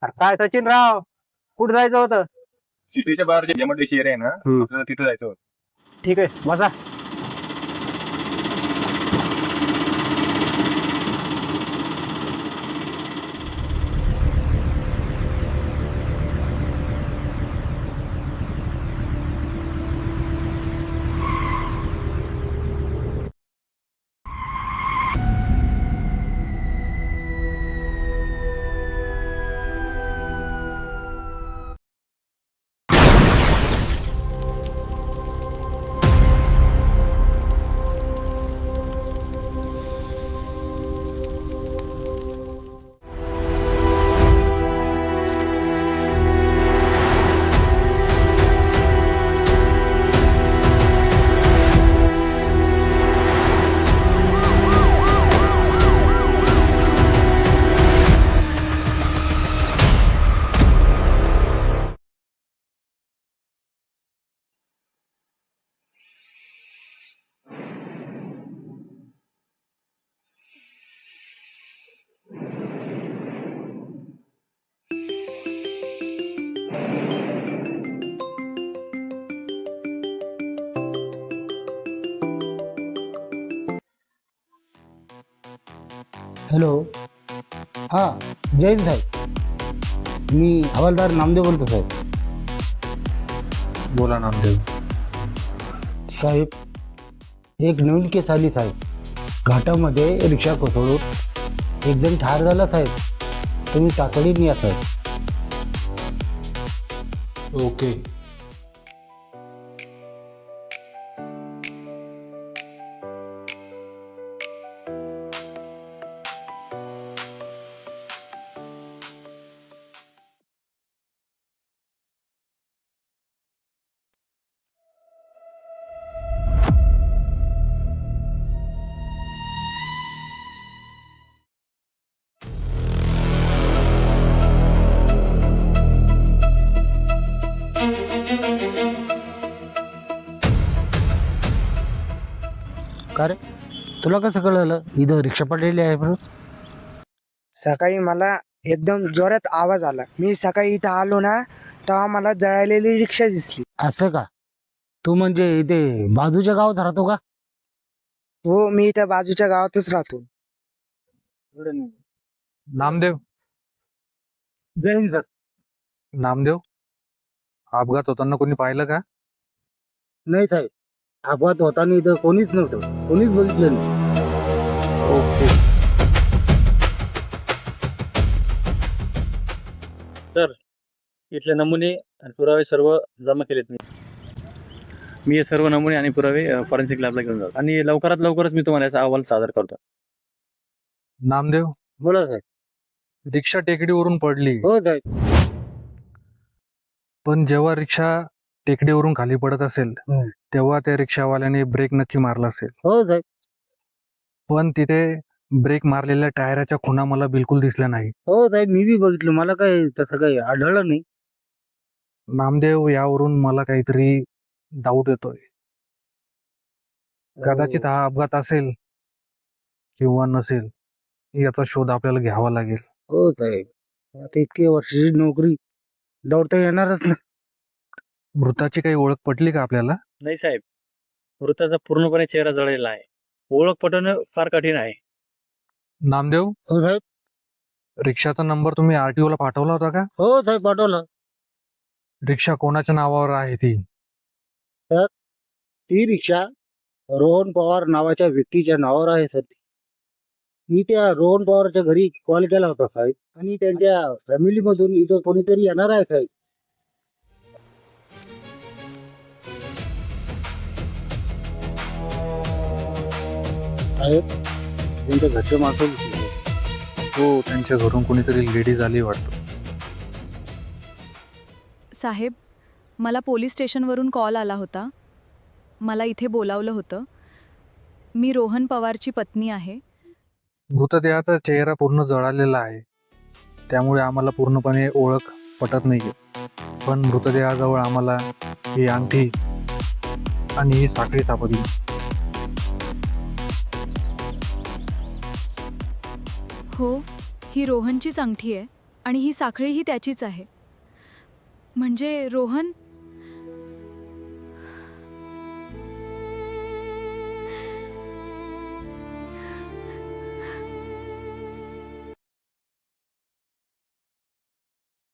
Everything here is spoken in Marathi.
अरे काय सचिन राव, कुठं जायचं होतं? सिटीच्या बाहेर जे एमआयडीसी एरिया आहे ना, आपल्याला तिथे जायचं होतं. ठीक आहे, बसा. हॅलो. हां, जय हिंद साहेब. मी हवालदार नामदेव बोलतो साहेब. बोला नामदेव. साहेब, एक नवीन केस आली साहेब. घाटामध्ये रिक्षा कोसळून एक जण ठार झाला साहेब. तुम्ही तातडीने या साहेब. ओके. का रे, तुला कसं कळलं इथं रिक्षा पडलेली आहे म्हणून? सकाळी मला एकदम जोरात आवाज आला. मी सकाळी इथं आलो ना, तेव्हा मला जळालेली रिक्षा दिसली. असं का? तू म्हणजे इथे बाजूच्या गावात राहतो का? हो, मी इथं बाजूच्या गावातच राहतो. नामदेव. जय हिंद सर. नामदेव, अपघात होताना कोणी पाहिलं का? नाही साहेब, अपघात होताना इथं कोणीच नव्हतं. कोणीच बघितलं नाही. ओके. सर, इथले नमुने आणि पुरावे सर्व जमा केलेत मी हे सर्व नमुने आणि पुरावे फॉरेन्सिक लॅबला घेऊन जातो आणि लवकरच मी तुम्हाला याचा अहवाल सादर करतो. नामदेव, बोला साहेब. रिक्षा टेकडीवरून पडली, हो साहेब. पण जेव्हा रिक्षा टेकडीवरून खाली पडत असेल तेव्हा त्या रिक्षावाल्याने ब्रेक नक्की मारला असेल. हो साहेब. पण तिथे ब्रेक मारलेल्या टायराच्या खुणा मला बिलकुल दिसल्या नाही. हो साहेब, मी बी बघितलं. मला काही तसं काही आढळलं नाही. नामदेव, यावरून मला काहीतरी डाऊट येतोय. कदाचित हा अपघात असेल किंवा नसेल, याचा शोध आपल्याला घ्यावा लागेल. हो साहेब, आता इतकी वर्षाची नोकरी, दौडता येणारच ना. मृताची काही ओळख पटली का आपल्याला? नाही साहेब, मृताचा पूर्णपणे चेहरा जळलेला आहे. ओळख पटवणं फार कठीण आहे. नामदेव, हो साहेब. रिक्षाचा नंबर तुम्ही आरटीओ ला पाठवला होता का? हो साहेब, पाठवलं. रिक्षा कोणाच्या नावावर आहे ती? ती रिक्षा रोहन पवार नावाच्या व्यक्तीच्या नावावर आहे सर. मी त्या रोहन पवारच्या घरी कॉल केला होता साहेब, आणि त्यांच्या फॅमिली मधून इथं कोणीतरी येणार आहे साहेब. साहेब, त्यांच्या घरचे माणसं दिसले. हो, त्यांच्या घरून कोणीतरी लेडीज आली वाटतं. साहेब, मला पोलीस स्टेशनवरून कॉल आला होता. मला इथे बोलावलं होतं. मी रोहन पवारची पत्नी आहे. मृतदेहाचा चेहरा पूर्ण जळालेला आहे, त्यामुळे आम्हाला पूर्णपणे ओळख पटत नाहीये. पण मृतदेहाजवळ आम्हाला ही अंगठी आणि ही साखळी सापडली. हो, ही रोहनचीच अंगठी आहे. आणि ही साखळीही त्याचीच आहे. म्हणजे रोहन